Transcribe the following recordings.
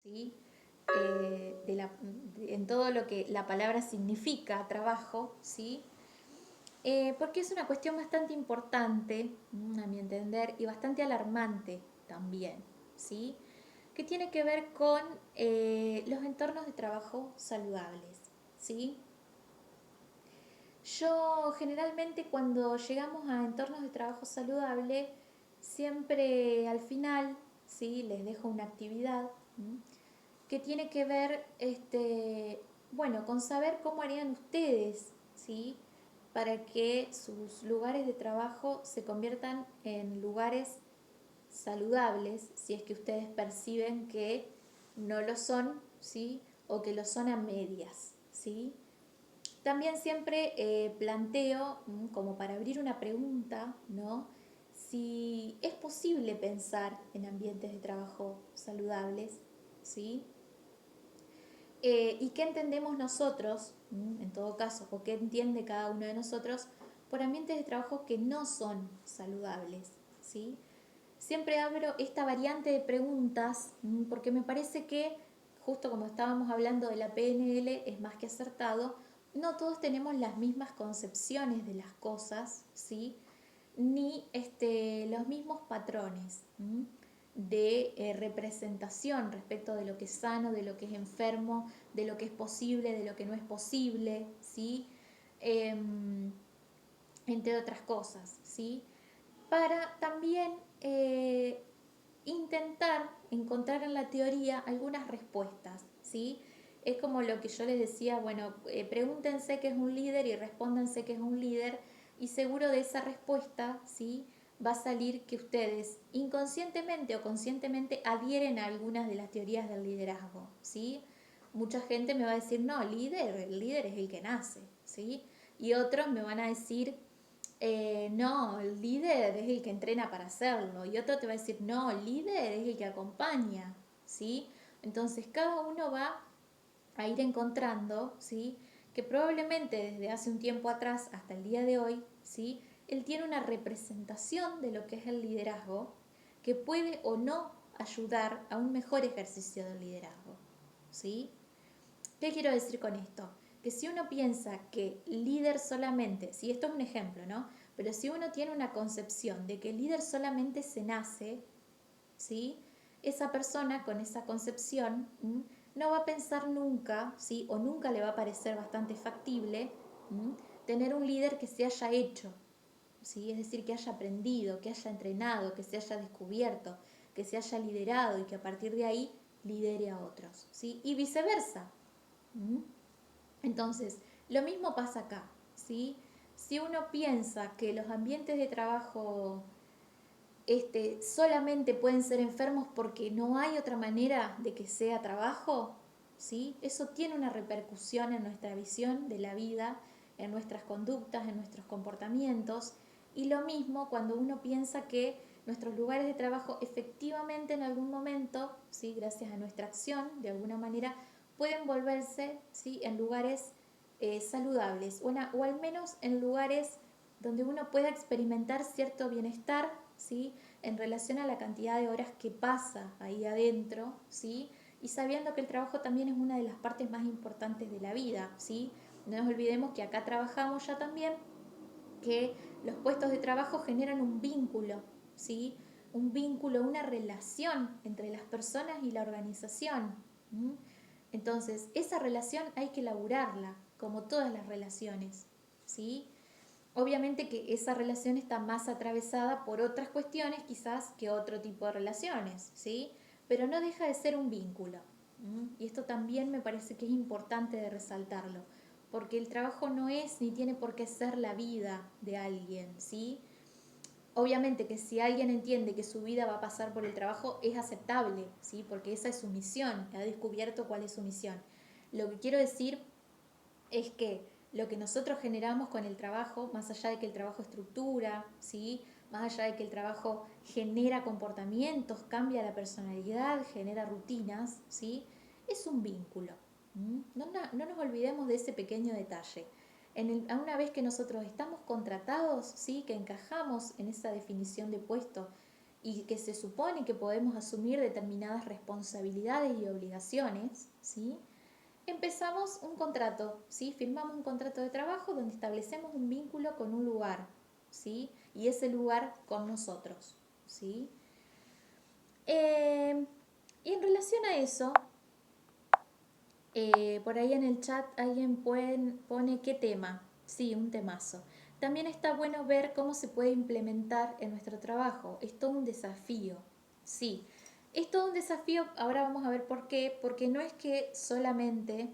¿sí? En todo lo que la palabra significa trabajo, ¿sí? Porque es una cuestión bastante importante, a mi entender, y bastante alarmante también, ¿sí? Que tiene que ver con los entornos de trabajo saludables, ¿sí? Yo generalmente cuando llegamos a entornos de trabajo saludable, siempre al final, ¿sí? Les dejo una actividad que tiene que ver, bueno, con saber cómo harían ustedes, ¿sí? Para que sus lugares de trabajo se conviertan en lugares saludables, si es que ustedes perciben que no lo son, ¿sí? O que lo son a medias, ¿sí? También siempre planteo, como para abrir una pregunta, ¿no? Si es posible pensar en ambientes de trabajo saludables, ¿sí? ¿Y qué entendemos nosotros, en todo caso, o qué entiende cada uno de nosotros por ambientes de trabajo que no son saludables, ¿sí? Siempre abro esta variante de preguntas porque me parece que, justo como estábamos hablando de la PNL, es más que acertado, no todos tenemos las mismas concepciones de las cosas, ¿sí? Ni los mismos patrones de representación respecto de lo que es sano, de lo que es enfermo, de lo que es posible, de lo que no es posible, ¿sí? Em, Entre otras cosas, ¿sí? Para también intentar encontrar en la teoría algunas respuestas, ¿sí? Es como lo que yo les decía, bueno, pregúntense qué es un líder y respóndanse qué es un líder y seguro de esa respuesta, ¿sí? Va a salir que ustedes inconscientemente o conscientemente adhieren a algunas de las teorías del liderazgo, ¿sí? Mucha gente me va a decir, no, el líder es el que nace, ¿sí? Y otros me van a decir, no, el líder es el que entrena para hacerlo. Y otro te va a decir, no, el líder es el que acompaña, ¿sí? Entonces cada uno va a ir encontrando, ¿sí? Que probablemente desde hace un tiempo atrás hasta el día de hoy, ¿sí? Él tiene una representación de lo que es el liderazgo que puede o no ayudar a un mejor ejercicio del liderazgo, ¿sí? ¿Qué quiero decir con esto? Que si uno piensa que líder solamente, si esto es un ejemplo, ¿no? Pero si uno tiene una concepción de que líder solamente se nace, ¿sí? Esa persona con esa concepción no va a pensar nunca, ¿sí? O nunca le va a parecer bastante factible tener un líder que se haya hecho, ¿sí? Es decir, que haya aprendido, que haya entrenado, que se haya descubierto, que se haya liderado y que a partir de ahí lidere a otros, ¿sí? Y viceversa. ¿Mm? Entonces, lo mismo pasa acá, ¿sí? Si uno piensa que los ambientes de trabajo solamente pueden ser enfermos porque no hay otra manera de que sea trabajo, ¿sí? Eso tiene una repercusión en nuestra visión de la vida, en nuestras conductas, en nuestros comportamientos. Y lo mismo cuando uno piensa que nuestros lugares de trabajo efectivamente en algún momento, ¿sí? Gracias a nuestra acción, de alguna manera, pueden volverse, ¿sí? En lugares saludables o al menos en lugares donde uno pueda experimentar cierto bienestar, ¿sí? En relación a la cantidad de horas que pasa ahí adentro, ¿sí? Y sabiendo que el trabajo también es una de las partes más importantes de la vida, ¿sí? No nos olvidemos que acá trabajamos ya también, que los puestos de trabajo generan un vínculo, ¿sí? Un vínculo, una relación entre las personas y la organización. Entonces, esa relación hay que elaborarla, como todas las relaciones, ¿sí? Obviamente que esa relación está más atravesada por otras cuestiones quizás que otro tipo de relaciones, ¿sí? Pero no deja de ser un vínculo. Y esto también me parece que es importante de resaltarlo, porque el trabajo no es ni tiene por qué ser la vida de alguien, ¿sí? Obviamente que si alguien entiende que su vida va a pasar por el trabajo es aceptable, ¿sí? Porque esa es su misión, ha descubierto cuál es su misión. Lo que quiero decir es que lo que nosotros generamos con el trabajo, más allá de que el trabajo estructura, ¿sí? Más allá de que el trabajo genera comportamientos, cambia la personalidad, genera rutinas, ¿sí? Es un vínculo. No nos olvidemos de ese pequeño detalle. Una vez que nosotros estamos contratados, ¿sí? Que encajamos en esa definición de puesto y que se supone que podemos asumir determinadas responsabilidades y obligaciones, ¿sí? Empezamos un contrato, ¿sí? Firmamos un contrato de trabajo donde establecemos un vínculo con un lugar, ¿sí? Y ese lugar con nosotros, ¿sí? Y en relación a eso, por ahí en el chat alguien pone qué tema. Sí, un temazo. También está bueno ver cómo se puede implementar en nuestro trabajo. Es todo un desafío. Sí, es todo un desafío. Ahora vamos a ver por qué. Porque no es que solamente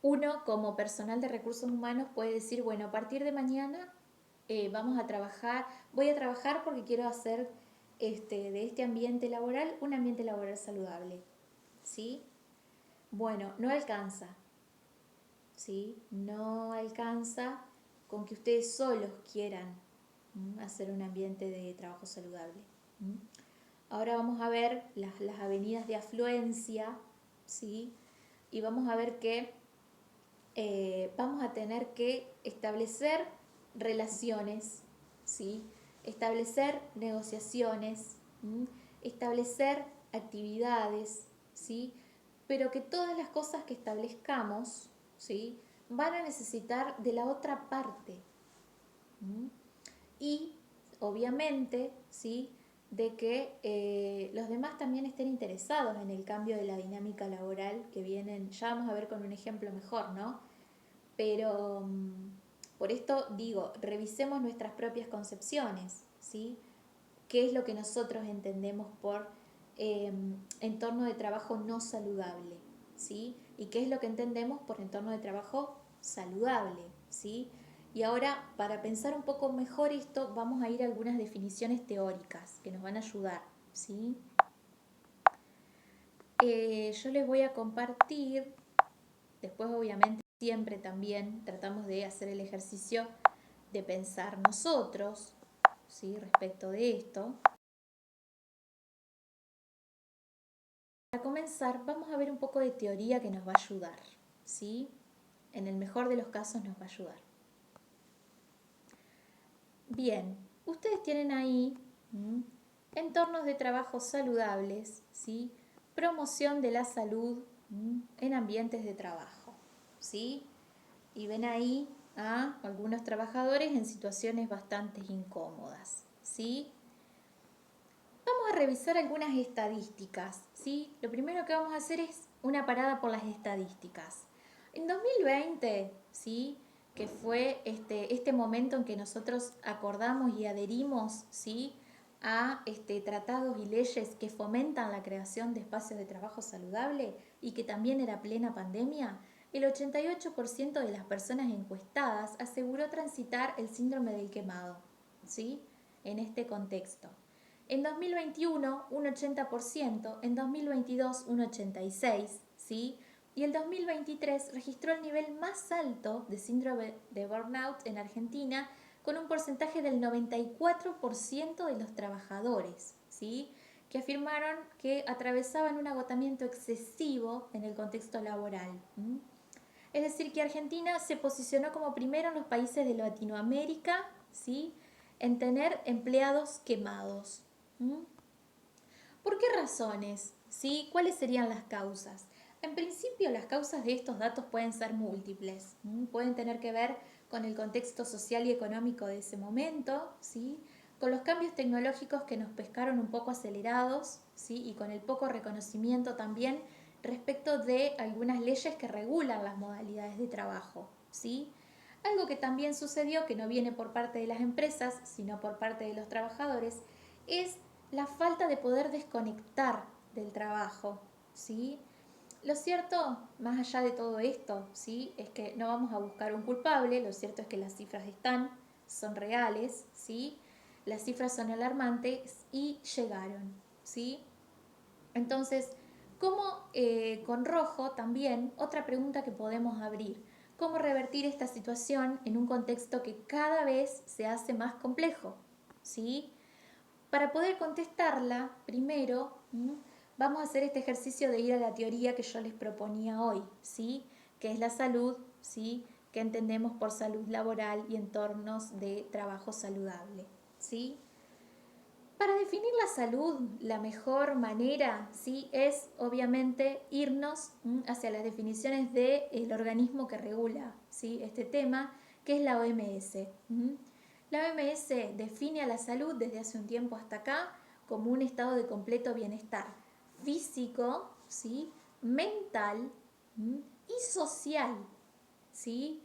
uno como personal de recursos humanos puede decir, bueno, a partir de mañana vamos a trabajar, voy a trabajar porque quiero hacer de este ambiente laboral un ambiente laboral saludable. ¿Sí? Bueno, no alcanza, ¿sí? No alcanza con que ustedes solos quieran hacer un ambiente de trabajo saludable. Ahora vamos a ver las avenidas de afluencia, ¿sí? Y vamos a ver que vamos a tener que establecer relaciones, ¿sí? Establecer negociaciones, establecer actividades, ¿sí? Pero que todas las cosas que establezcamos, ¿sí? Van a necesitar de la otra parte. Y obviamente, ¿sí? De que los demás también estén interesados en el cambio de la dinámica laboral que vienen, ya vamos a ver con un ejemplo mejor, ¿no? Pero por esto digo, revisemos nuestras propias concepciones, ¿sí? ¿Qué es lo que nosotros entendemos por entorno de trabajo no saludable? ¿Sí? ¿Y qué es lo que entendemos por entorno de trabajo saludable? ¿Sí? Y ahora, para pensar un poco mejor esto, vamos a ir a algunas definiciones teóricas que nos van a ayudar, ¿sí? Yo les voy a compartir, después obviamente siempre también tratamos de hacer el ejercicio de pensar nosotros, ¿sí? Respecto de esto. Para comenzar, vamos a ver un poco de teoría que nos va a ayudar, ¿sí? En el mejor de los casos nos va a ayudar. Bien, ustedes tienen ahí entornos de trabajo saludables, ¿sí? Promoción de la salud en ambientes de trabajo, ¿sí? Y ven ahí a algunos trabajadores en situaciones bastante incómodas, ¿sí? Vamos a revisar algunas estadísticas, ¿sí? Lo primero que vamos a hacer es una parada por las estadísticas. En 2020, ¿sí? Que fue este momento en que nosotros acordamos y adherimos, ¿sí? A tratados y leyes que fomentan la creación de espacios de trabajo saludable y que también era plena pandemia, el 88% de las personas encuestadas aseguró transitar el síndrome del quemado, ¿sí? En este contexto. En 2021 un 80%, en 2022 un 86%, ¿sí? Y el 2023 registró el nivel más alto de síndrome de burnout en Argentina con un porcentaje del 94% de los trabajadores, ¿sí? Que afirmaron que atravesaban un agotamiento excesivo en el contexto laboral. Es decir, que Argentina se posicionó como primero en los países de Latinoamérica, ¿sí? En tener empleados quemados. ¿Por qué razones? ¿Sí? ¿Cuáles serían las causas? En principio, las causas de estos datos pueden ser múltiples. Pueden tener que ver con el contexto social y económico de ese momento, ¿sí? Con los cambios tecnológicos que nos pescaron un poco acelerados, ¿sí? Y con el poco reconocimiento también respecto de algunas leyes que regulan las modalidades de trabajo, ¿sí? Algo que también sucedió, que no viene por parte de las empresas, sino por parte de los trabajadores, es la falta de poder desconectar del trabajo, ¿sí? Lo cierto, más allá de todo esto, ¿sí? Es que no vamos a buscar un culpable, lo cierto es que las cifras son reales, ¿sí? Las cifras son alarmantes y llegaron, ¿sí? Entonces, ¿cómo con rojo también, otra pregunta que podemos abrir? ¿Cómo revertir esta situación en un contexto que cada vez se hace más complejo? ¿Sí? Para poder contestarla, primero vamos a hacer este ejercicio de ir a la teoría que yo les proponía hoy, ¿sí? Que es la salud, ¿sí? Que entendemos por salud laboral y entornos de trabajo saludable, ¿sí? Para definir la salud, la mejor manera, ¿sí? Es obviamente irnos hacia las definiciones del organismo que regula, ¿sí? Este tema, que es la OMS. La OMS define a la salud desde hace un tiempo hasta acá como un estado de completo bienestar físico, ¿sí? Mental y social, ¿sí?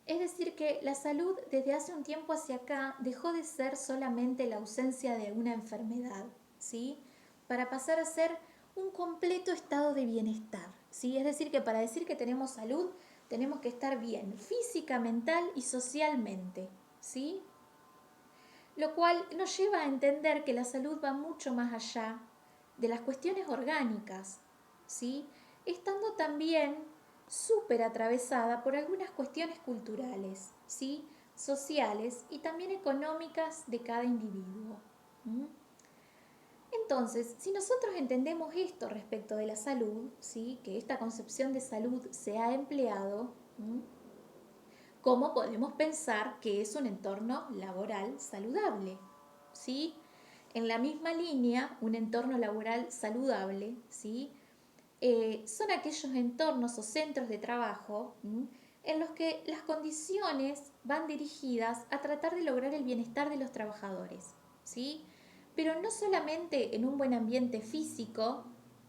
Es decir, que la salud desde hace un tiempo hacia acá dejó de ser solamente la ausencia de una enfermedad, ¿sí? Para pasar a ser un completo estado de bienestar, ¿sí? Es decir, que para decir que tenemos salud tenemos que estar bien física, mental y socialmente, ¿sí? Lo cual nos lleva a entender que la salud va mucho más allá de las cuestiones orgánicas, ¿sí? Estando también súper atravesada por algunas cuestiones culturales, ¿sí? Sociales y también económicas de cada individuo. Entonces, si nosotros entendemos esto respecto de la salud, ¿sí? Que esta concepción de salud se ha empleado, ¿cómo podemos pensar que es un entorno laboral saludable? ¿Sí? En la misma línea, un entorno laboral saludable, ¿sí? Son aquellos entornos o centros de trabajo en los que las condiciones van dirigidas a tratar de lograr el bienestar de los trabajadores, ¿sí? Pero no solamente en un buen ambiente físico,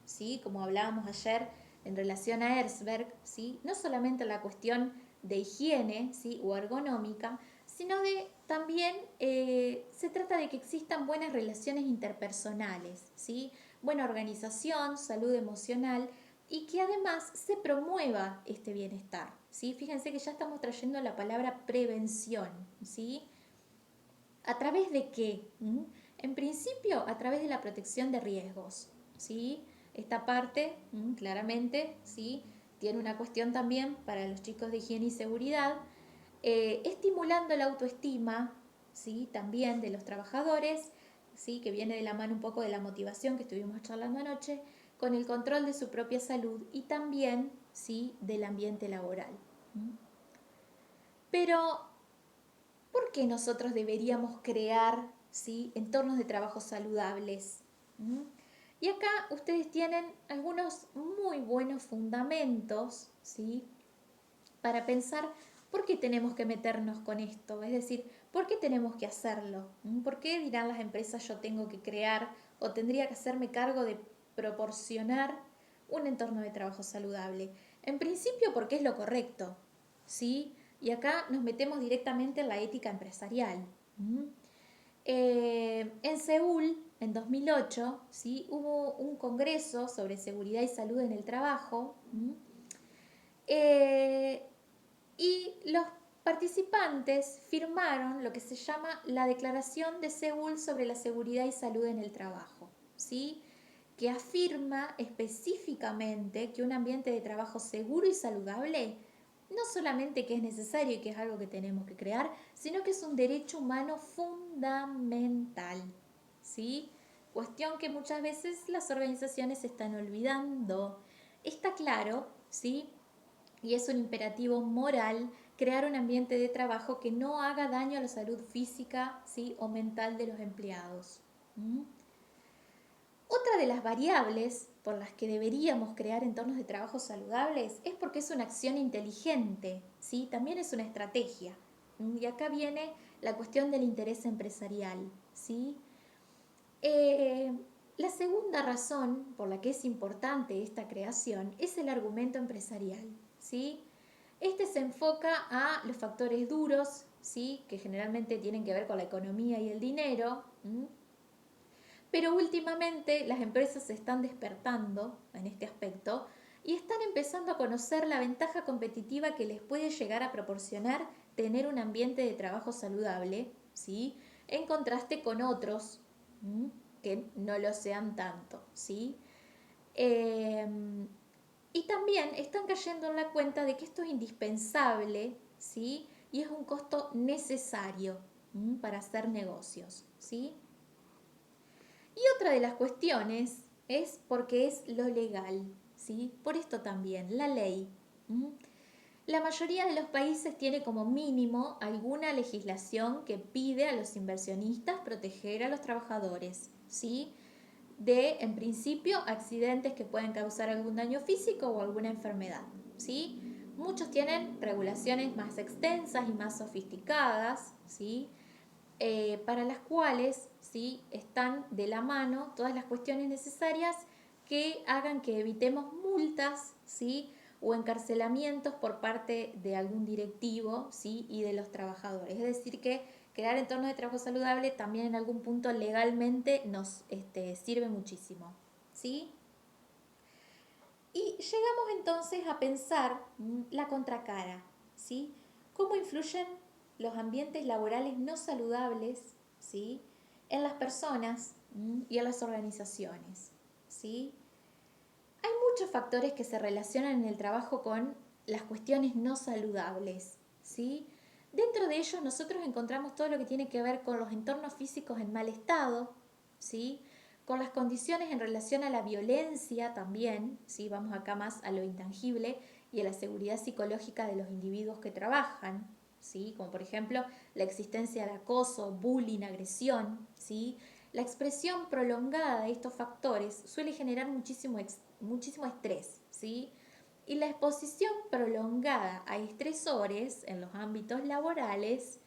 ¿sí? Como hablábamos ayer en relación a Erzberg, ¿sí? No solamente la cuestión de higiene, ¿sí? O ergonómica, sino de también se trata de que existan buenas relaciones interpersonales, ¿sí? Buena organización, salud emocional y que además se promueva este bienestar, ¿sí? Fíjense que ya estamos trayendo la palabra prevención, ¿sí? ¿A través de qué? En principio, a través de la protección de riesgos, ¿sí? Esta parte, claramente, ¿sí? Tiene una cuestión también para los chicos de higiene y seguridad, estimulando la autoestima, ¿sí? También de los trabajadores, ¿sí? Que viene de la mano un poco de la motivación que estuvimos charlando anoche, con el control de su propia salud y también, ¿sí? Del ambiente laboral. Pero ¿por qué nosotros deberíamos crear, ¿sí? Entornos de trabajo saludables? Y acá ustedes tienen algunos muy buenos fundamentos, ¿sí? Para pensar por qué tenemos que meternos con esto, es decir, por qué tenemos que hacerlo, por qué dirán las empresas yo tengo que crear o tendría que hacerme cargo de proporcionar un entorno de trabajo saludable. En principio porque es lo correcto, ¿sí? Y acá nos metemos directamente en la ética empresarial. En Seúl, en 2008, ¿sí? Hubo un congreso sobre seguridad y salud en el trabajo. Y los participantes firmaron lo que se llama la Declaración de Seúl sobre la seguridad y salud en el trabajo, ¿sí? Que afirma específicamente que un ambiente de trabajo seguro y saludable no solamente que es necesario y que es algo que tenemos que crear, sino que es un derecho humano fundamental, ¿sí? Cuestión que muchas veces las organizaciones están olvidando. Está claro, ¿sí? Y es un imperativo moral crear un ambiente de trabajo que no haga daño a la salud física, ¿sí? O mental de los empleados. Otra de las variables por las que deberíamos crear entornos de trabajo saludables es porque es una acción inteligente, ¿sí? También es una estrategia. Y acá viene la cuestión del interés empresarial, ¿sí? La segunda razón por la que es importante esta creación es el argumento empresarial, ¿sí? Este se enfoca a los factores duros, ¿sí? Que generalmente tienen que ver con la economía y el dinero, pero últimamente las empresas se están despertando en este aspecto y están empezando a conocer la ventaja competitiva que les puede llegar a proporcionar tener un ambiente de trabajo saludable, ¿sí? En contraste con otros que no lo sean tanto, ¿sí? Y también están cayendo en la cuenta de que esto es indispensable, ¿sí? Y es un costo necesario para hacer negocios, ¿sí? Y otra de las cuestiones es porque es lo legal, ¿sí? Por esto también, la ley. La mayoría de los países tiene como mínimo alguna legislación que pide a los inversionistas proteger a los trabajadores, ¿sí? De, en principio, accidentes que pueden causar algún daño físico o alguna enfermedad, ¿sí? Muchos tienen regulaciones más extensas y más sofisticadas, ¿sí? Para las cuales, ¿sí? Están de la mano todas las cuestiones necesarias que hagan que evitemos multas, ¿sí? O encarcelamientos por parte de algún directivo, ¿sí? Y de los trabajadores. Es decir, que crear entornos de trabajo saludable también en algún punto legalmente nos sirve muchísimo, ¿sí? Y llegamos entonces a pensar la contracara, ¿sí? ¿Cómo influyen los ambientes laborales no saludables, ¿sí? En las personas y en las organizaciones, ¿sí? Hay muchos factores que se relacionan en el trabajo con las cuestiones no saludables, ¿sí? Dentro de ellos nosotros encontramos todo lo que tiene que ver con los entornos físicos en mal estado, ¿sí? Con las condiciones en relación a la violencia también, ¿sí? Vamos acá más a lo intangible y a la seguridad psicológica de los individuos que trabajan, ¿sí? Como por ejemplo la existencia de acoso, bullying, agresión, ¿sí? La expresión prolongada de estos factores suele generar muchísimo estrés, ¿sí? Y la exposición prolongada a estresores en los ámbitos laborales,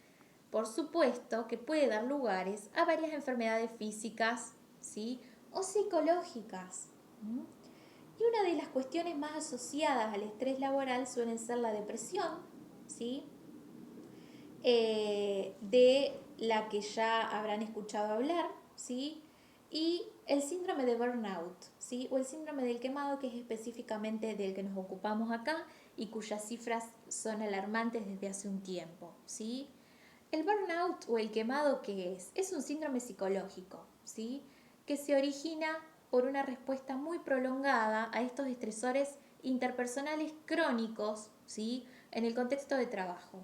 por supuesto que puede dar lugares a varias enfermedades físicas, ¿sí? O psicológicas. Y una de las cuestiones más asociadas al estrés laboral suelen ser la depresión, ¿sí? De la que ya habrán escuchado hablar, ¿sí? Y el síndrome de burnout, ¿sí? O el síndrome del quemado, que es específicamente del que nos ocupamos acá y cuyas cifras son alarmantes desde hace un tiempo, ¿sí? El burnout o el quemado, ¿qué es? Es un síndrome psicológico, ¿sí? Que se origina por una respuesta muy prolongada a estos estresores interpersonales crónicos, ¿sí? En el contexto de trabajo.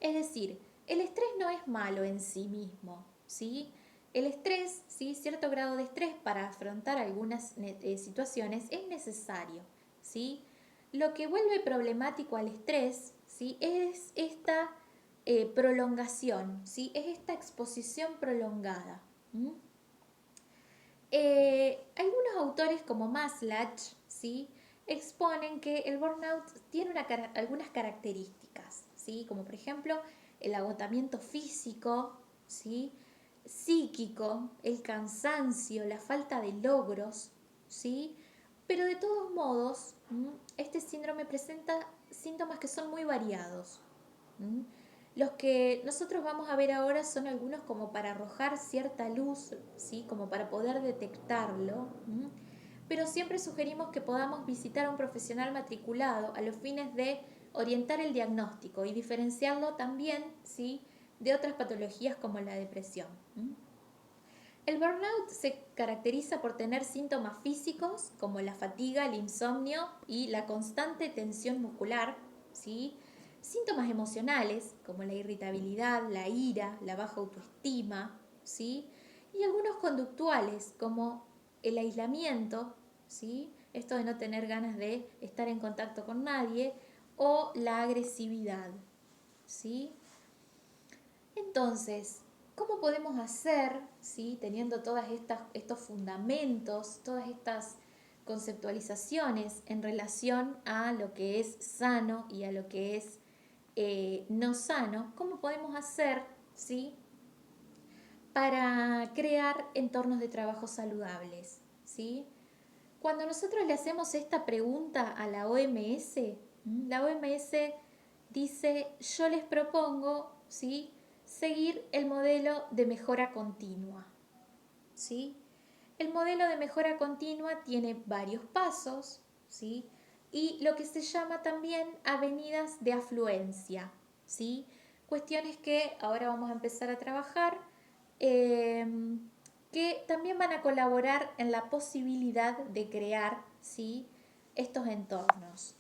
Es decir, el estrés no es malo en sí mismo, ¿sí? El estrés, ¿sí? Cierto grado de estrés para afrontar algunas situaciones es necesario, ¿sí? Lo que vuelve problemático al estrés, ¿sí? Es esta prolongación, ¿sí? Es esta exposición prolongada. Algunos autores como Maslach, ¿sí? Exponen que el burnout tiene algunas características, ¿sí? Como por ejemplo el agotamiento físico, ¿sí? Psíquico, el cansancio, la falta de logros, ¿sí? Pero de todos modos, este síndrome presenta síntomas que son muy variados. Los que nosotros vamos a ver ahora son algunos como para arrojar cierta luz, ¿sí? Como para poder detectarlo. Pero siempre sugerimos que podamos visitar a un profesional matriculado a los fines de orientar el diagnóstico y diferenciarlo también, ¿sí? De otras patologías como la depresión. El burnout se caracteriza por tener síntomas físicos como la fatiga, el insomnio y la constante tensión muscular, ¿sí? Síntomas emocionales como la irritabilidad, la ira, la baja autoestima, ¿sí? Y algunos conductuales como el aislamiento, ¿sí? Esto de no tener ganas de estar en contacto con nadie, o la agresividad, ¿sí? Entonces, ¿cómo podemos hacer, ¿sí? Teniendo todos estos fundamentos, todas estas conceptualizaciones en relación a lo que es sano y a lo que es no sano? ¿Cómo podemos hacer, ¿sí? Para crear entornos de trabajo saludables, ¿sí? Cuando nosotros le hacemos esta pregunta a la OMS, la OMS dice: yo les propongo, ¿sí?, seguir el modelo de mejora continua, ¿sí? El modelo de mejora continua tiene varios pasos, ¿sí? Y lo que se llama también avenidas de afluencia, ¿sí? Cuestiones que ahora vamos a empezar a trabajar, que también van a colaborar en la posibilidad de crear, ¿sí?, estos entornos.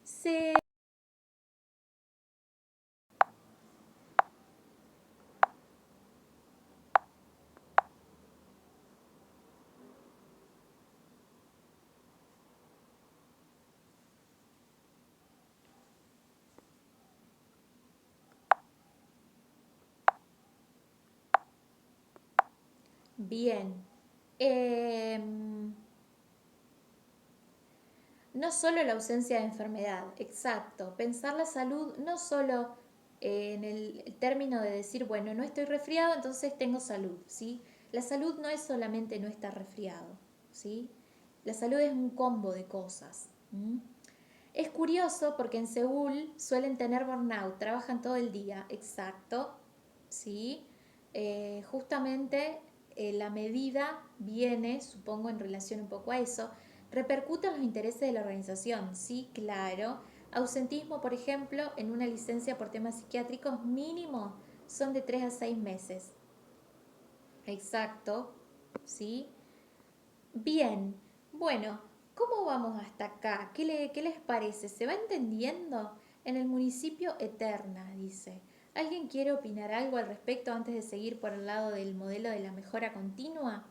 Se Bien. No solo la ausencia de enfermedad, exacto. Pensar la salud no solo en el término de decir, bueno, no estoy resfriado, entonces tengo salud, ¿sí? La salud no es solamente no estar resfriado, ¿sí? La salud es un combo de cosas. Es curioso porque en Seúl suelen tener burnout, trabajan todo el día, exacto, ¿sí? Justamente la medida viene, supongo, en relación un poco a eso. ¿Repercute en los intereses de la organización? Sí, claro. Ausentismo, por ejemplo, en una licencia por temas psiquiátricos mínimo son de 3 a 6 meses. Exacto, ¿sí? Bien, bueno, ¿cómo vamos hasta acá? ¿Qué les parece? ¿Se va entendiendo? En el municipio Eterna, dice. ¿Alguien quiere opinar algo al respecto antes de seguir por el lado del modelo de la mejora continua?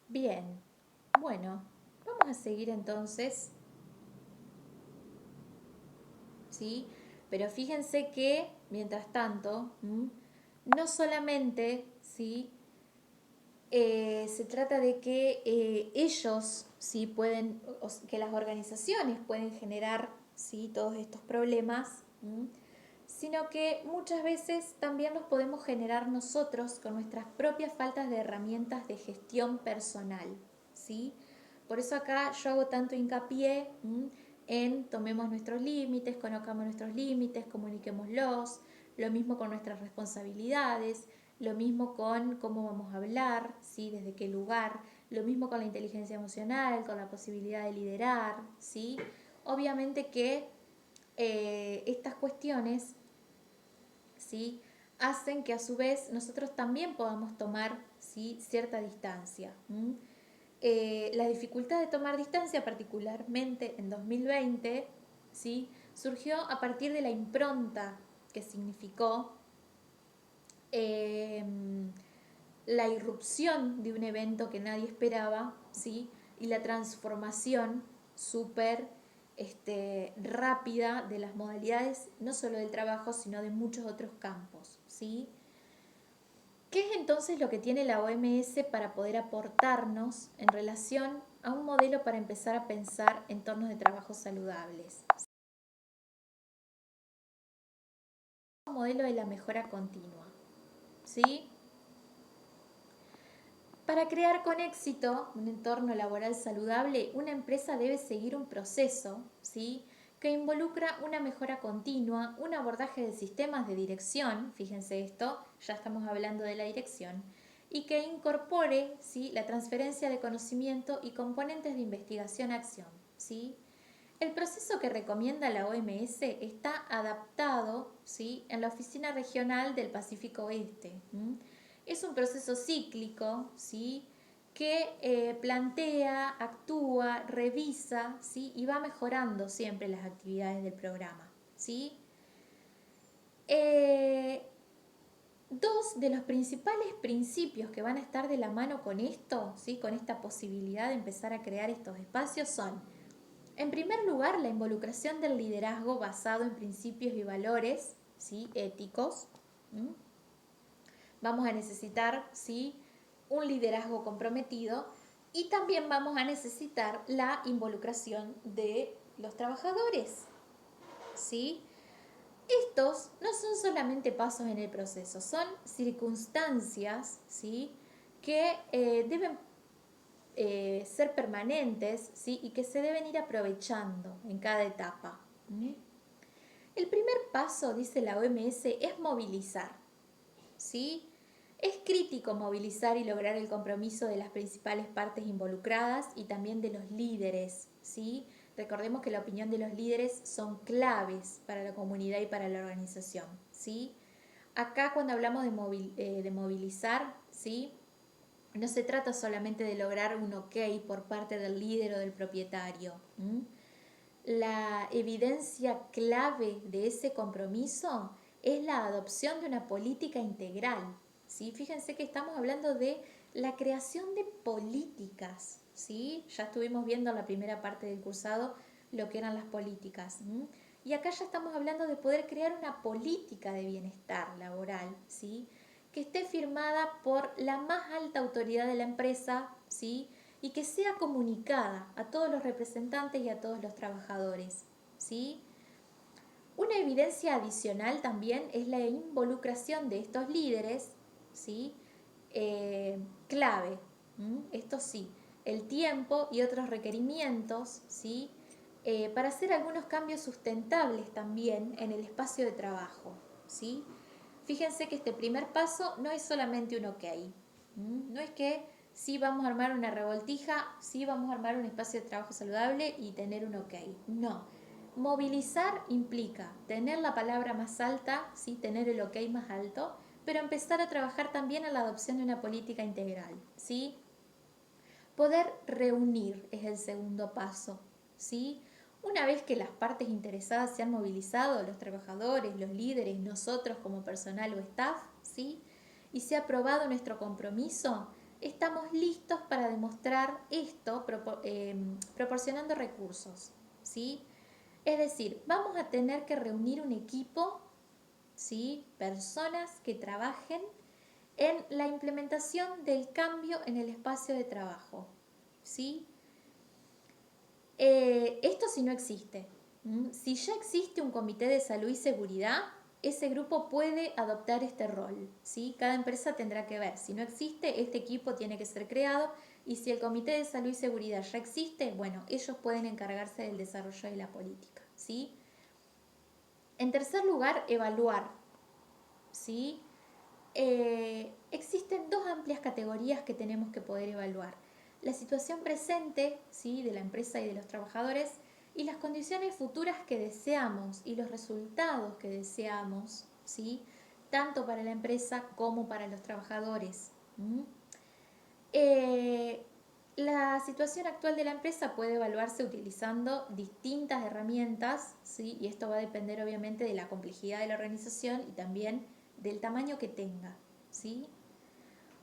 Bien, bueno, vamos a seguir entonces, ¿sí? Pero fíjense que, mientras tanto, no solamente, ¿sí? Se trata de que ellos, ¿sí? Pueden, que las organizaciones pueden generar, ¿sí? Todos estos problemas, sino que muchas veces también los podemos generar nosotros con nuestras propias faltas de herramientas de gestión personal, ¿sí? Por eso acá yo hago tanto hincapié en tomemos nuestros límites, conozcamos nuestros límites, comuniquémoslos, lo mismo con nuestras responsabilidades, lo mismo con cómo vamos a hablar, ¿sí? Desde qué lugar, lo mismo con la inteligencia emocional, con la posibilidad de liderar, ¿sí? Obviamente que estas cuestiones, ¿sí? Hacen que a su vez nosotros también podamos tomar, ¿sí? Cierta distancia. La dificultad de tomar distancia, particularmente en 2020, ¿sí? Surgió a partir de la impronta que significó eh, la irrupción de un evento que nadie esperaba, ¿sí? Y la transformación súper rápida de las modalidades, no solo del trabajo, sino de muchos otros campos, ¿sí? ¿Qué es entonces lo que tiene la OMS para poder aportarnos en relación a un modelo para empezar a pensar entornos de trabajo saludables? Un modelo de la mejora continua, ¿sí? Para crear con éxito un entorno laboral saludable, una empresa debe seguir un proceso, ¿sí? Que involucra una mejora continua, un abordaje de sistemas de dirección, fíjense esto, ya estamos hablando de la dirección, y que incorpore, ¿sí? La transferencia de conocimiento y componentes de investigación-acción, ¿sí? El proceso que recomienda la OMS está adaptado, ¿sí? En la Oficina Regional del Pacífico Oeste. Es un proceso cíclico, ¿sí? Que plantea, actúa, revisa, ¿sí? Y va mejorando siempre las actividades del programa, ¿sí? Eh, Dos de los principales principios que van a estar de la mano con esto, ¿sí? Con esta posibilidad de empezar a crear estos espacios son, en primer lugar, la involucración del liderazgo basado en principios y valores, ¿sí? Éticos. Vamos a necesitar, ¿sí? Un liderazgo comprometido y también vamos a necesitar la involucración de los trabajadores, ¿sí? Estos no son solamente pasos en el proceso, son circunstancias, ¿sí? Que deben ser permanentes, ¿sí? Y que se deben ir aprovechando en cada etapa. El primer paso, dice la OMS, es movilizar, ¿sí? Es crítico movilizar y lograr el compromiso de las principales partes involucradas y también de los líderes, ¿sí? Recordemos que la opinión de los líderes son claves para la comunidad y para la organización, ¿sí? Acá cuando hablamos de movilizar, ¿sí? no se trata solamente de lograr un ok por parte del líder o del propietario. La evidencia clave de ese compromiso es la adopción de una política integral. ¿Sí? Fíjense que estamos hablando de la creación de políticas. ¿Sí? Ya estuvimos viendo en la primera parte del cursado lo que eran las políticas. Y acá ya estamos hablando de poder crear una política de bienestar laboral, ¿sí? Que esté firmada por la más alta autoridad de la empresa, ¿sí? Y que sea comunicada a todos los representantes y a todos los trabajadores, ¿sí? Una evidencia adicional también es la involucración de estos líderes, ¿sí? Clave, esto sí, el tiempo y otros requerimientos, ¿sí? Para hacer algunos cambios sustentables también en el espacio de trabajo, ¿sí? Fíjense que este primer paso no es solamente un ok, no es que sí vamos a armar una revoltija, sí vamos a armar un espacio de trabajo saludable y tener un ok, no. Movilizar implica tener la palabra más alta, ¿sí? Tener el ok más alto, pero empezar a trabajar también en la adopción de una política integral, ¿sí? Poder reunir es el segundo paso, ¿sí? Una vez que las partes interesadas se han movilizado, los trabajadores, los líderes, nosotros como personal o staff, ¿sí? Y se ha aprobado nuestro compromiso, estamos listos para demostrar esto proporcionando recursos, ¿sí? Es decir, vamos a tener que reunir un equipo, ¿sí? Personas que trabajen en la implementación del cambio en el espacio de trabajo, ¿sí? Esto si no existe. Si ya existe un comité de salud y seguridad, ese grupo puede adoptar este rol, ¿sí? Cada empresa tendrá que ver. Si no existe, este equipo tiene que ser creado, y si el comité de salud y seguridad ya existe, bueno, ellos pueden encargarse del desarrollo de la política, ¿sí? En tercer lugar, evaluar, ¿sí? Existen dos amplias categorías que tenemos que poder evaluar: la situación presente, ¿sí? De la empresa y de los trabajadores, y las condiciones futuras que deseamos y los resultados que deseamos, ¿sí? Tanto para la empresa como para los trabajadores. La situación actual de la empresa puede evaluarse utilizando distintas herramientas, ¿sí? Y esto va a depender obviamente de la complejidad de la organización y también del tamaño que tenga, ¿sí?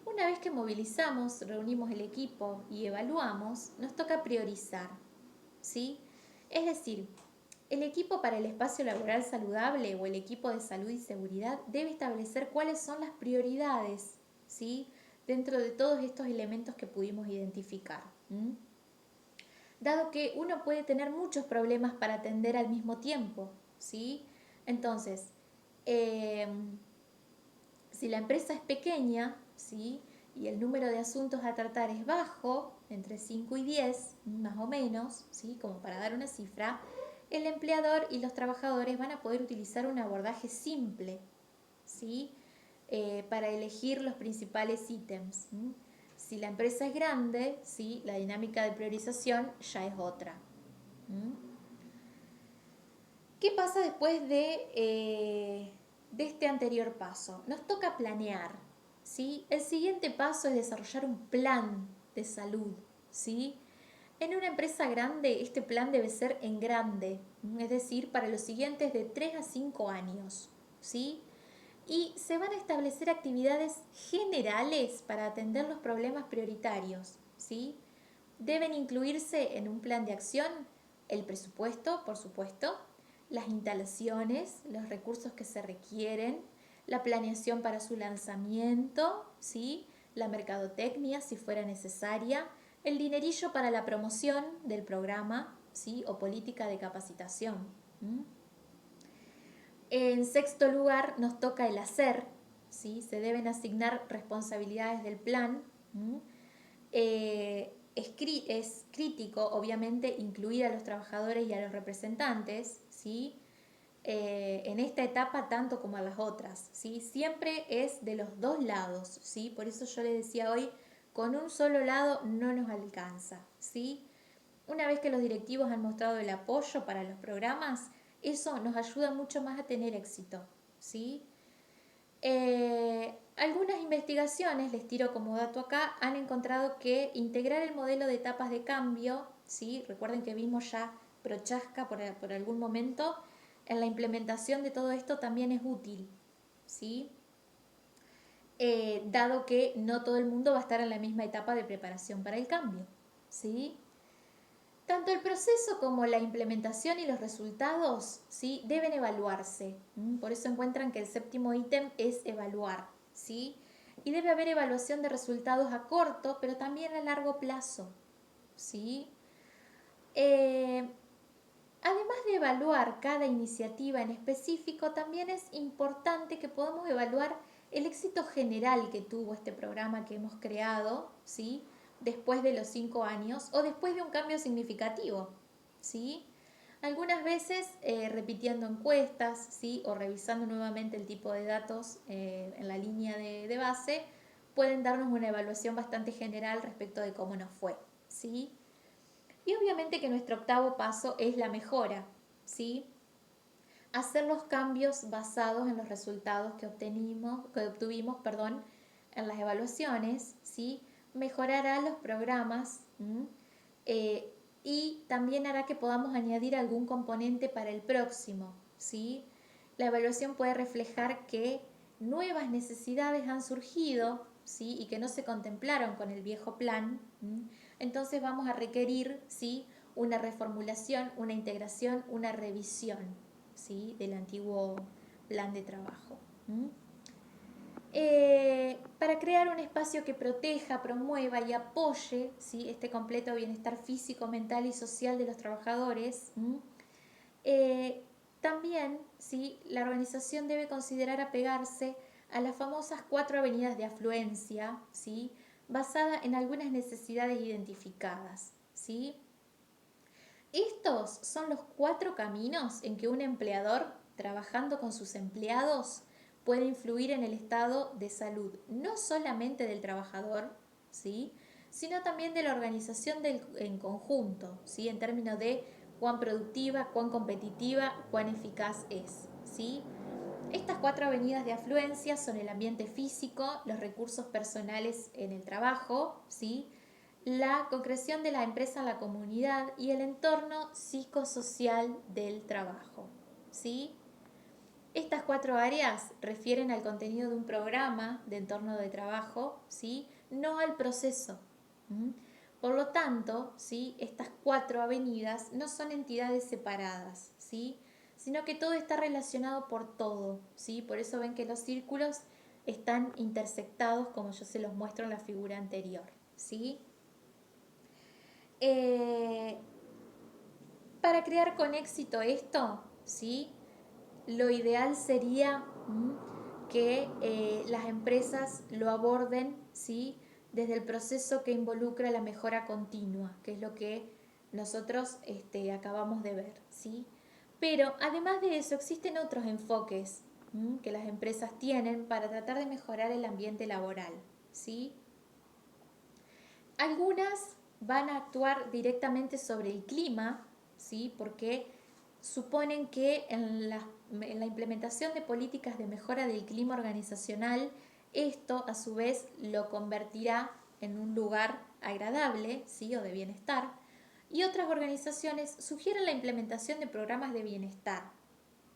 Una vez que movilizamos, reunimos el equipo y evaluamos, nos toca priorizar, ¿sí? Es decir, el equipo para el espacio laboral saludable o el equipo de salud y seguridad debe establecer cuáles son las prioridades, ¿sí? Dentro de todos estos elementos que pudimos identificar. Dado que uno puede tener muchos problemas para atender al mismo tiempo, ¿sí? Entonces, si la empresa es pequeña, ¿sí? Y el número de asuntos a tratar es bajo, entre 5 y 10, más o menos, ¿sí? Como para dar una cifra, el empleador y los trabajadores van a poder utilizar un abordaje simple, ¿sí? Para elegir los principales ítems. Si la empresa es grande, ¿sí? La dinámica de priorización ya es otra. ¿Qué pasa después de este anterior paso? Nos toca planear, ¿sí? El siguiente paso es desarrollar un plan de salud, ¿sí? En una empresa grande, este plan debe ser en grande, es decir, para los siguientes de 3 a 5 años, ¿sí? Y se van a establecer actividades generales para atender los problemas prioritarios, ¿sí? Deben incluirse en un plan de acción el presupuesto, por supuesto, las instalaciones, los recursos que se requieren, la planeación para su lanzamiento, ¿sí? La mercadotecnia si fuera necesaria, el dinerillo para la promoción del programa, ¿sí? O política de capacitación. En sexto lugar, nos toca el hacer, ¿sí? Se deben asignar responsabilidades del plan. Es crítico, obviamente, incluir a los trabajadores y a los representantes, ¿sí? En esta etapa tanto como a las otras, ¿sí? Siempre es de los dos lados, ¿sí? Por eso yo les decía hoy, con un solo lado no nos alcanza, ¿sí? Una vez que los directivos han mostrado el apoyo para los programas, eso nos ayuda mucho más a tener éxito, ¿sí? Algunas investigaciones, les tiro como dato acá, han encontrado que integrar el modelo de etapas de cambio, ¿sí? Recuerden que vimos ya Prochaska por algún momento, en la implementación de todo esto también es útil, ¿sí? Dado que no todo el mundo va a estar en la misma etapa de preparación para el cambio, ¿sí? Tanto el proceso como la implementación y los resultados, ¿sí? Deben evaluarse. Por eso encuentran que el séptimo ítem es evaluar, ¿sí? Y debe haber evaluación de resultados a corto, pero también a largo plazo, ¿sí? Además de evaluar cada iniciativa en específico, también es importante que podamos evaluar el éxito general que tuvo este programa que hemos creado, ¿sí? Después de los 5 años o después de un cambio significativo, ¿sí? Algunas veces repitiendo encuestas, ¿sí? O revisando nuevamente el tipo de datos en la línea de base, pueden darnos una evaluación bastante general respecto de cómo nos fue, ¿sí? Y obviamente que nuestro octavo paso es la mejora, ¿sí? Hacer los cambios basados en los resultados que obtuvimos, en las evaluaciones, ¿sí? Mejorará los programas y también hará que podamos añadir algún componente para el próximo, ¿sí? La evaluación puede reflejar que nuevas necesidades han surgido, ¿sí? Y que no se contemplaron con el viejo plan. Entonces vamos a requerir, ¿sí? Una reformulación, una integración, una revisión, ¿sí? Del antiguo plan de trabajo. Para crear un espacio que proteja, promueva y apoye, ¿sí? Este completo bienestar físico, mental y social de los trabajadores. También, ¿sí? La organización debe considerar apegarse a las famosas 4 avenidas de afluencia, ¿sí? Basada en algunas necesidades identificadas, ¿sí? Estos son los 4 caminos en que un empleador, trabajando con sus empleados, puede influir en el estado de salud, no solamente del trabajador, ¿sí? Sino también de la organización en conjunto, ¿sí? En términos de cuán productiva, cuán competitiva, cuán eficaz es, ¿sí? Estas 4 avenidas de afluencia son el ambiente físico, los recursos personales en el trabajo, ¿sí? La concreción de la empresa en la comunidad y el entorno psicosocial del trabajo, ¿sí? Estas 4 áreas refieren al contenido de un programa de entorno de trabajo, ¿sí? No al proceso. Por lo tanto, ¿sí? Estas 4 avenidas no son entidades separadas, ¿sí? Sino que todo está relacionado por todo, ¿sí? Por eso ven que los círculos están intersectados como yo se los muestro en la figura anterior, ¿sí? Para crear con éxito esto, ¿sí? Lo ideal sería que las empresas lo aborden, ¿sí? Desde el proceso que involucra la mejora continua, que es lo que nosotros acabamos de ver, ¿sí? Pero además de eso existen otros enfoques que las empresas tienen para tratar de mejorar el ambiente laboral, ¿sí? Algunas van a actuar directamente sobre el clima, ¿sí? Porque suponen que en la implementación de políticas de mejora del clima organizacional, esto a su vez lo convertirá en un lugar agradable, ¿sí? O de bienestar. Y otras organizaciones sugieren la implementación de programas de bienestar,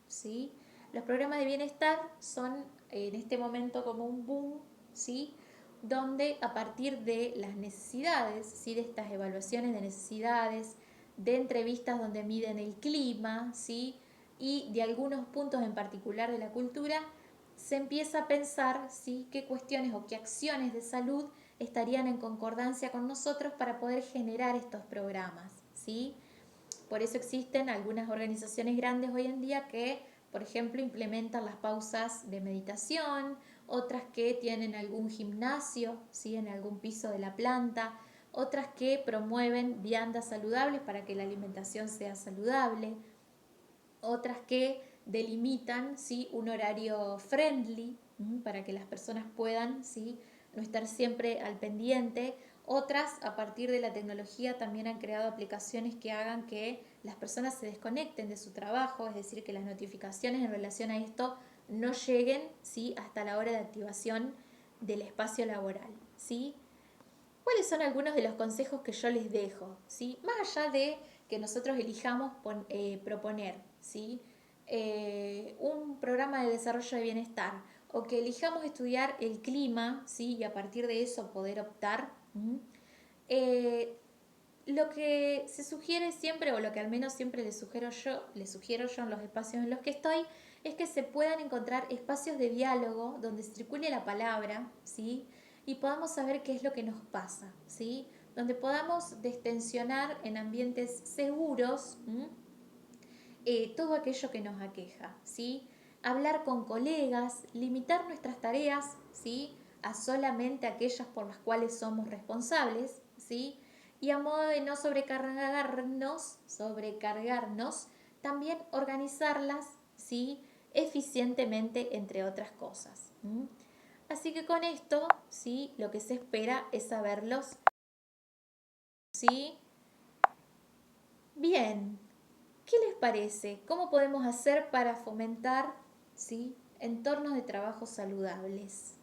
¿sí? Los programas de bienestar son en este momento como un boom, ¿sí? Donde a partir de las necesidades, ¿sí? De estas evaluaciones de necesidades, de entrevistas donde miden el clima, ¿sí? Y de algunos puntos en particular de la cultura, se empieza a pensar, ¿sí? Qué cuestiones o qué acciones de salud estarían en concordancia con nosotros para poder generar estos programas, ¿sí? Por eso existen algunas organizaciones grandes hoy en día que, por ejemplo, implementan las pausas de meditación, otras que tienen algún gimnasio, ¿sí? En algún piso de la planta, otras que promueven viandas saludables para que la alimentación sea saludable, otras que delimitan, ¿sí? Un horario friendly para que las personas puedan, ¿sí? No estar siempre al pendiente. Otras, a partir de la tecnología, también han creado aplicaciones que hagan que las personas se desconecten de su trabajo, es decir, que las notificaciones en relación a esto no lleguen, ¿sí? Hasta la hora de activación del espacio laboral, ¿sí? ¿Cuáles son algunos de los consejos que yo les dejo? ¿Sí? Más allá de que nosotros elijamos proponer, ¿sí? Un programa de desarrollo de bienestar o que elijamos estudiar el clima, ¿sí? Y a partir de eso poder optar. Eh, lo que se sugiere siempre, o lo que al menos siempre les sugiero yo en los espacios en los que estoy, es que se puedan encontrar espacios de diálogo donde circule la palabra, ¿sí? Y podamos saber qué es lo que nos pasa, ¿sí? Donde podamos destensionar en ambientes seguros todo aquello que nos aqueja, ¿sí? Hablar con colegas, limitar nuestras tareas, ¿sí? A solamente aquellas por las cuales somos responsables, ¿sí? Y a modo de no sobrecargarnos, también organizarlas, ¿sí? Eficientemente, entre otras cosas. Así que con esto, ¿sí? Lo que se espera es saberlos, ¿sí? Bien, ¿qué les parece? ¿Cómo podemos hacer para fomentar, ¿sí? Entornos de trabajo saludables?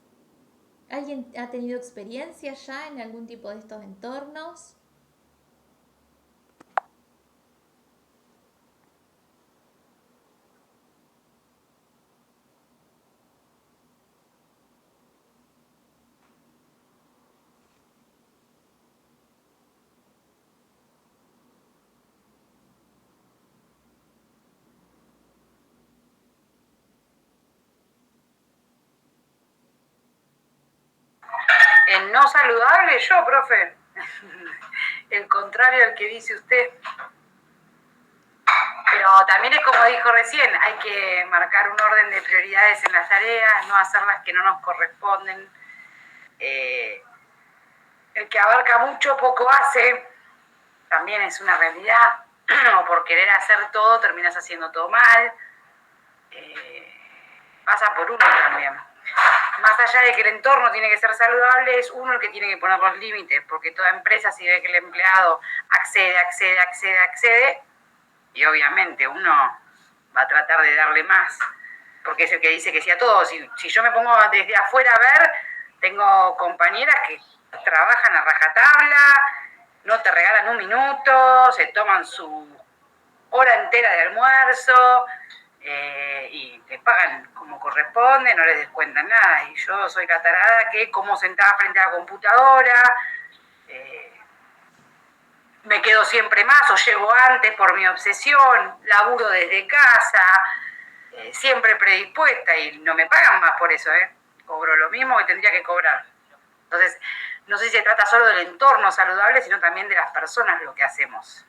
¿Alguien ha tenido experiencia ya en algún tipo de estos entornos? En no saludable yo, profe. El contrario al que dice usted. Pero también es como dijo recién, hay que marcar un orden de prioridades en las tareas, no hacer las que no nos corresponden. El que abarca mucho, poco hace, también es una realidad. O por querer hacer todo, terminas haciendo todo mal. Pasa por uno también. Más allá de que el entorno tiene que ser saludable, es uno el que tiene que poner los límites, porque toda empresa, si ve que el empleado accede, y obviamente uno va a tratar de darle más, porque es el que dice que sí a todo. Si yo me pongo desde afuera a ver, tengo compañeras que trabajan a rajatabla, no te regalan un minuto, se toman su hora entera de almuerzo, y te pagan como corresponde, no les descuentan nada. Y yo soy la tarada que, como sentada frente a la computadora, me quedo siempre más o llego antes por mi obsesión, laburo desde casa, siempre predispuesta y no me pagan más por eso, cobro lo mismo que tendría que cobrar. Entonces, no sé si se trata solo del entorno saludable, sino también de las personas lo que hacemos.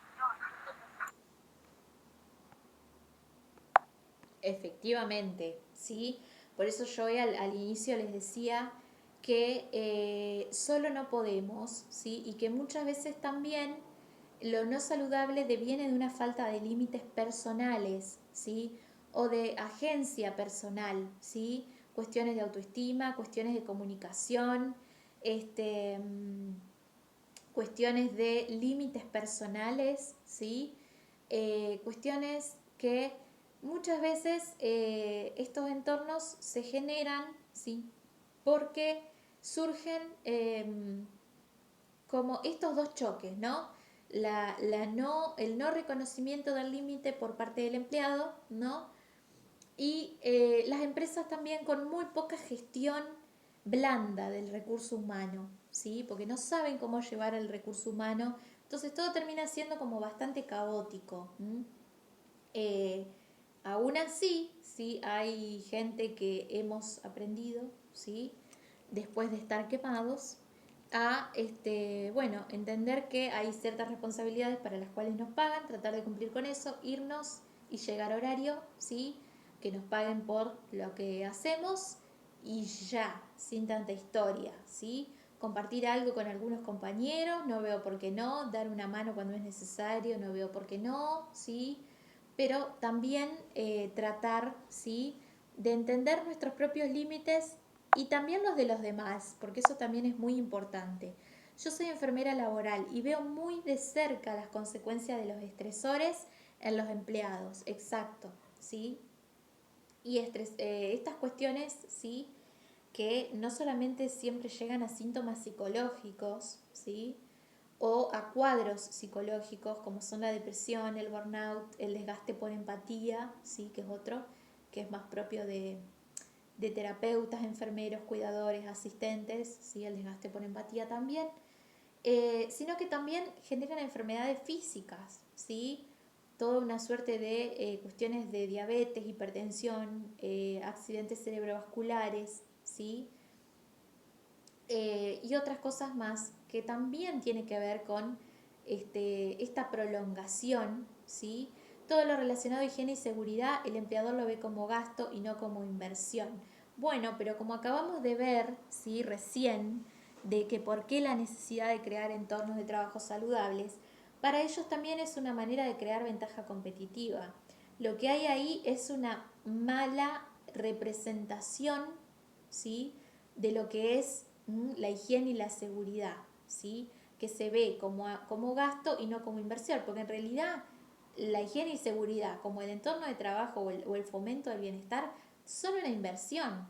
Efectivamente, ¿sí? Por eso yo al inicio les decía que solo no podemos, ¿sí? Y que muchas veces también lo no saludable deviene de una falta de límites personales, ¿sí? O de agencia personal, ¿sí? Cuestiones de autoestima, cuestiones de comunicación, este, cuestiones de límites personales, ¿sí? Cuestiones que muchas veces estos entornos se generan, ¿sí? Porque surgen como estos dos choques, ¿no? El no reconocimiento del límite por parte del empleado, ¿no? Y las empresas también con muy poca gestión blanda del recurso humano, ¿sí? Porque no saben cómo llevar el recurso humano, entonces todo termina siendo como bastante caótico. Eh, Aún así, ¿sí? Hay gente que hemos aprendido, ¿sí? Después de estar quemados, a bueno, entender que hay ciertas responsabilidades para las cuales nos pagan, tratar de cumplir con eso, irnos y llegar a horario, ¿sí? Que nos paguen por lo que hacemos y ya, sin tanta historia, ¿sí? Compartir algo con algunos compañeros, no veo por qué no, dar una mano cuando es necesario, no veo por qué no, ¿sí? Pero también tratar, ¿sí? De entender nuestros propios límites y también los de los demás, porque eso también es muy importante. Yo soy enfermera laboral y veo muy de cerca las consecuencias de los estresores en los empleados, exacto, ¿sí? Y estas cuestiones, ¿sí? que no solamente siempre llegan a síntomas psicológicos, ¿sí? O a cuadros psicológicos como son la depresión, el burnout, el desgaste por empatía, ¿sí? Que es otro, que es más propio de terapeutas, enfermeros, cuidadores, asistentes, ¿sí? El desgaste por empatía también, sino que también generan enfermedades físicas, ¿sí? Toda una suerte de cuestiones de diabetes, hipertensión, accidentes cerebrovasculares, ¿sí? Y otras cosas más que también tiene que ver con esta prolongación, ¿sí? Todo lo relacionado a higiene y seguridad, el empleador lo ve como gasto y no como inversión. Bueno, pero como acabamos de ver, ¿sí? Recién, de que por qué la necesidad de crear entornos de trabajo saludables, para ellos también es una manera de crear ventaja competitiva. Lo que hay ahí es una mala representación, ¿sí? De lo que es la higiene y la seguridad, ¿sí? Que se ve como gasto y no como inversión, porque en realidad la higiene y seguridad, como el entorno de trabajo o el fomento del bienestar, son una inversión,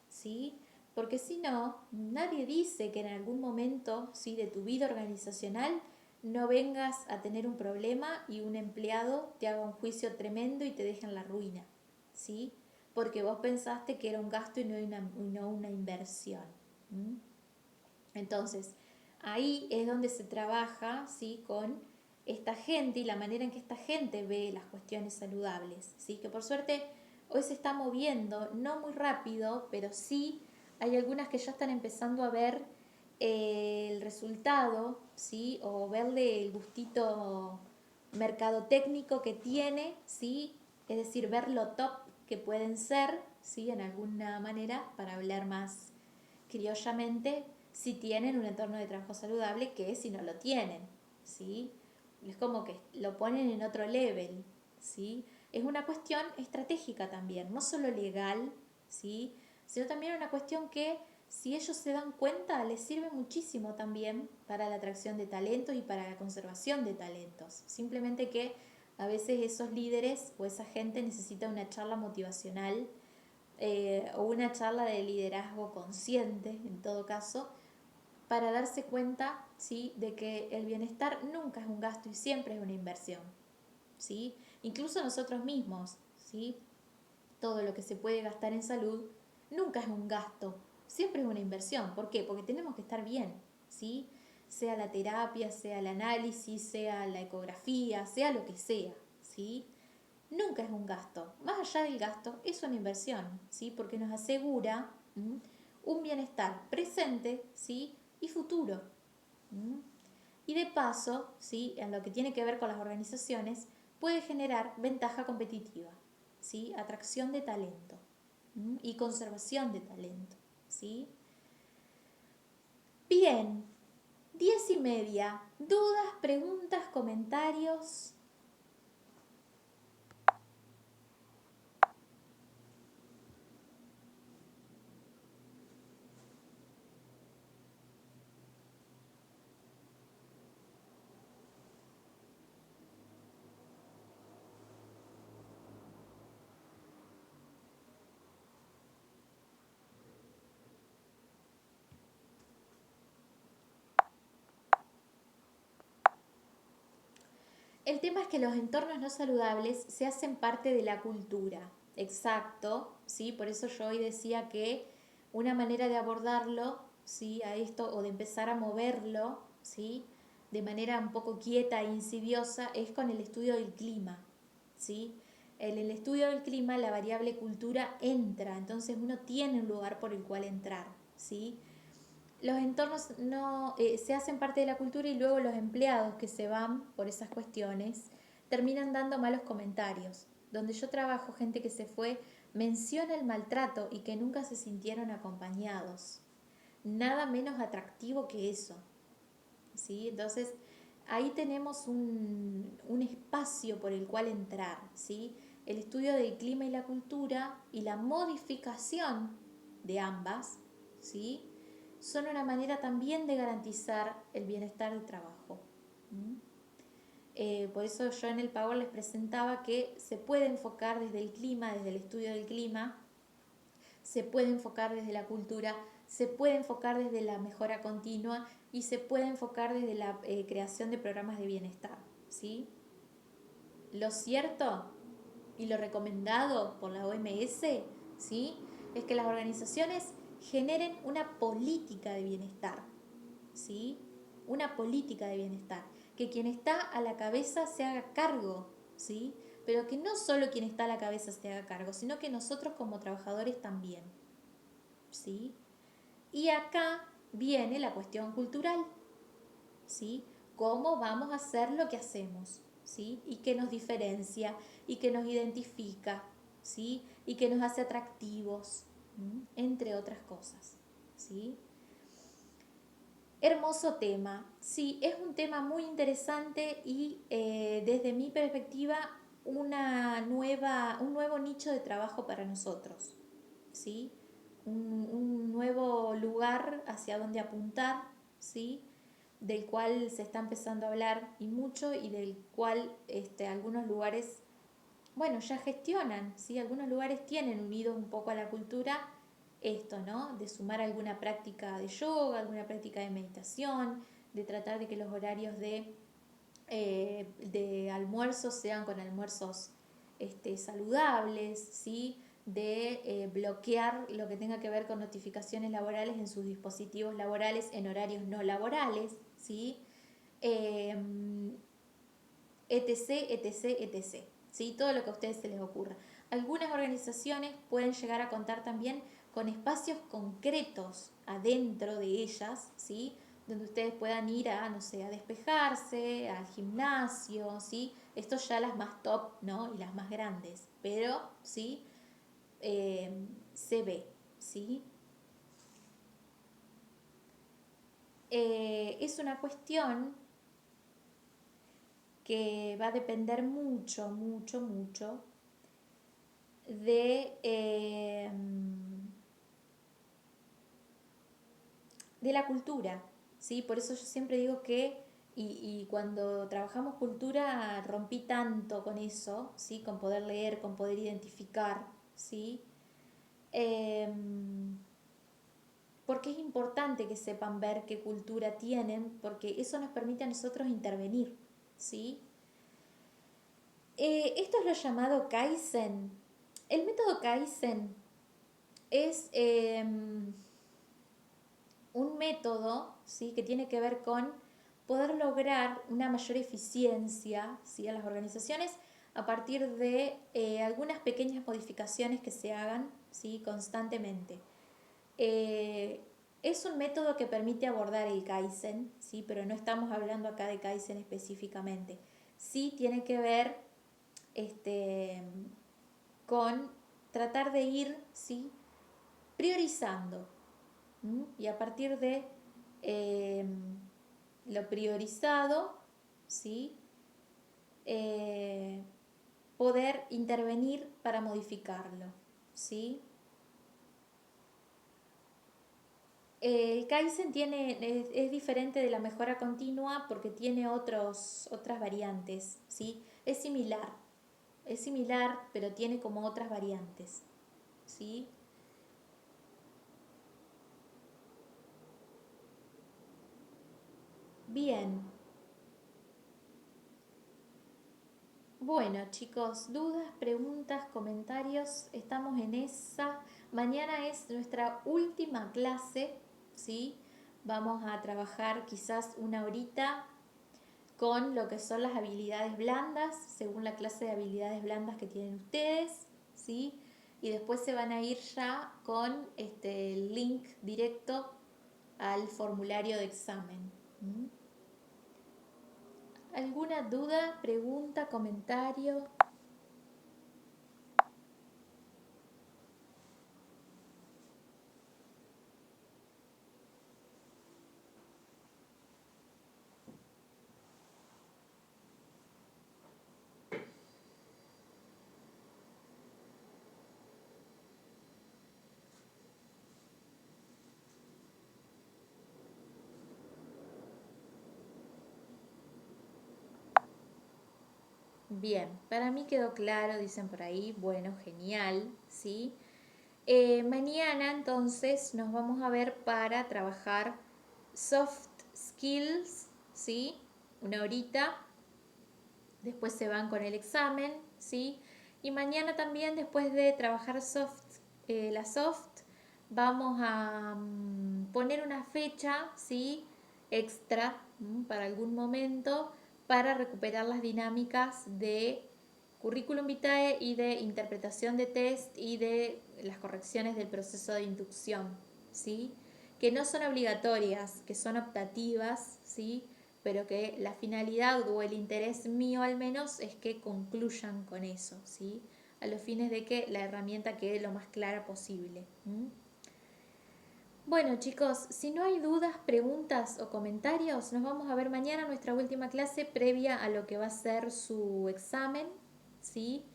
¿sí? Porque si no, nadie dice que en algún momento, ¿sí? De tu vida organizacional no vengas a tener un problema y un empleado te haga un juicio tremendo y te deje en la ruina, ¿sí? Porque vos pensaste que era un gasto y no una inversión. ¿Mm? Entonces, ahí es donde se trabaja, ¿sí? Con esta gente y la manera en que esta gente ve las cuestiones saludables, ¿sí? Que por suerte hoy se está moviendo, no muy rápido, pero sí hay algunas que ya están empezando a ver el resultado, ¿sí? O verle el gustito mercadotécnico que tiene, ¿sí? Es decir, ver lo top que pueden ser, ¿sí? En alguna manera, para hablar más criollamente, si tienen un entorno de trabajo saludable que si no lo tienen, ¿sí? Es como que lo ponen en otro level, ¿sí? Es una cuestión estratégica también, no solo legal, ¿sí? Sino también una cuestión que, si ellos se dan cuenta, les sirve muchísimo también para la atracción de talentos y para la conservación de talentos. Simplemente que a veces esos líderes o esa gente necesita una charla motivacional, o una charla de liderazgo consciente, en todo caso, para darse cuenta, ¿sí? De que el bienestar nunca es un gasto y siempre es una inversión, ¿sí? Incluso nosotros mismos, ¿sí? Todo lo que se puede gastar en salud nunca es un gasto, siempre es una inversión. ¿Por qué? Porque tenemos que estar bien, ¿sí? Sea la terapia, sea el análisis, sea la ecografía, sea lo que sea, ¿sí? Nunca es un gasto. Más allá del gasto, es una inversión, ¿sí? Porque nos asegura un bienestar presente, ¿sí? Y futuro. ¿M? Y de paso, ¿sí? En lo que tiene que ver con las organizaciones, puede generar ventaja competitiva, ¿sí? Atracción de talento y conservación de talento, ¿sí? Bien, 10:30. ¿Dudas, preguntas, comentarios? El tema es que los entornos no saludables se hacen parte de la cultura. Exacto, ¿sí? Por eso yo hoy decía que una manera de abordarlo, ¿sí? A esto, o de empezar a moverlo, ¿sí? De manera un poco quieta e insidiosa, es con el estudio del clima, ¿sí? En el estudio del clima la variable cultura entra, entonces uno tiene un lugar por el cual entrar, ¿sí? Los entornos no se hacen parte de la cultura y luego los empleados que se van por esas cuestiones terminan dando malos comentarios. Donde yo trabajo, gente que se fue menciona el maltrato y que nunca se sintieron acompañados. Nada menos atractivo que eso, ¿sí? Entonces ahí tenemos un espacio por el cual entrar, ¿sí? El estudio del clima y la cultura y la modificación de ambas, ¿sí? Son una manera también de garantizar el bienestar del trabajo. Por eso yo en el Power les presentaba que se puede enfocar desde el clima, desde el estudio del clima, se puede enfocar desde la cultura, se puede enfocar desde la mejora continua y se puede enfocar desde la creación de programas de bienestar, ¿sí? Lo cierto y lo recomendado por la OMS, ¿sí?, es que las organizaciones generen una política de bienestar, ¿sí? Una política de bienestar, que quien está a la cabeza se haga cargo, ¿sí? Pero que no solo quien está a la cabeza se haga cargo, sino que nosotros como trabajadores también, ¿sí? Y acá viene la cuestión cultural, ¿sí? ¿Cómo vamos a hacer lo que hacemos? ¿Sí? Y qué nos diferencia y qué nos identifica, ¿sí? Y qué nos hace atractivos, entre otras cosas, ¿sí? Hermoso tema, sí, es un tema muy interesante y desde mi perspectiva un nuevo nicho de trabajo para nosotros, ¿sí? Un nuevo lugar hacia donde apuntar, ¿sí? Del cual se está empezando a hablar y mucho y del cual algunos lugares, bueno, ya gestionan, ¿sí? Algunos lugares tienen unido un poco a la cultura esto, ¿no? De sumar alguna práctica de yoga, alguna práctica de meditación, de tratar de que los horarios de almuerzos sean con almuerzos saludables, ¿sí? De bloquear lo que tenga que ver con notificaciones laborales en sus dispositivos laborales en horarios no laborales, ¿sí? Eh, etc, etc, etc. ¿Sí? Todo lo que a ustedes se les ocurra. Algunas organizaciones pueden llegar a contar también con espacios concretos adentro de ellas, ¿sí? Donde ustedes puedan ir a, no sé, a despejarse, al gimnasio, ¿sí? Esto ya las más top, ¿no? Y las más grandes, pero, ¿sí? Se ve, ¿sí? Es una cuestión que va a depender mucho, mucho, mucho de la cultura, ¿sí? Por eso yo siempre digo que, y cuando trabajamos cultura rompí tanto con eso, ¿sí? Con poder leer, con poder identificar, ¿sí? Porque es importante que sepan ver qué cultura tienen, porque eso nos permite a nosotros intervenir, ¿sí? Esto es lo llamado Kaizen. El método Kaizen es un método, ¿sí?, que tiene que ver con poder lograr una mayor eficiencia, ¿sí?, a las organizaciones a partir de algunas pequeñas modificaciones que se hagan, ¿sí?, constantemente. Es un método que permite abordar el Kaizen, ¿sí?, pero no estamos hablando acá de Kaizen específicamente. Sí tiene que ver con tratar de ir, ¿sí?, priorizando. Y a partir de lo priorizado, ¿sí?, poder intervenir para modificarlo, ¿sí? El Kaizen es diferente de la mejora continua porque tiene otras variantes, ¿sí? Es similar, pero tiene como otras variantes, ¿sí? Bien. Bueno, chicos, dudas, preguntas, comentarios, estamos en esa. Mañana es nuestra última clase, ¿sí? Vamos a trabajar quizás una horita con lo que son las habilidades blandas, según la clase de habilidades blandas que tienen ustedes, ¿sí? Y después se van a ir ya con el link directo al formulario de examen. ¿Alguna duda, pregunta, comentario? Bien, para mí quedó claro, dicen por ahí, bueno, genial, ¿sí? Mañana entonces nos vamos a ver para trabajar soft skills, ¿sí? Una horita. Después se van con el examen, ¿sí? Y mañana también, después de trabajar la soft, vamos a poner una fecha, ¿sí? Extra para algún momento para recuperar las dinámicas de currículum vitae y de interpretación de test y de las correcciones del proceso de inducción, ¿sí? Que no son obligatorias, que son optativas, ¿sí? Pero que la finalidad o el interés mío al menos es que concluyan con eso, ¿sí? A los fines de que la herramienta quede lo más clara posible. Bueno chicos, si no hay dudas, preguntas o comentarios, nos vamos a ver mañana nuestra última clase previa a lo que va a ser su examen, ¿sí?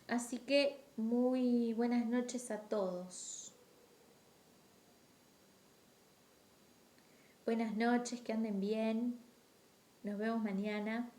Así que muy buenas noches a todos. Buenas noches, que anden bien. Nos vemos mañana.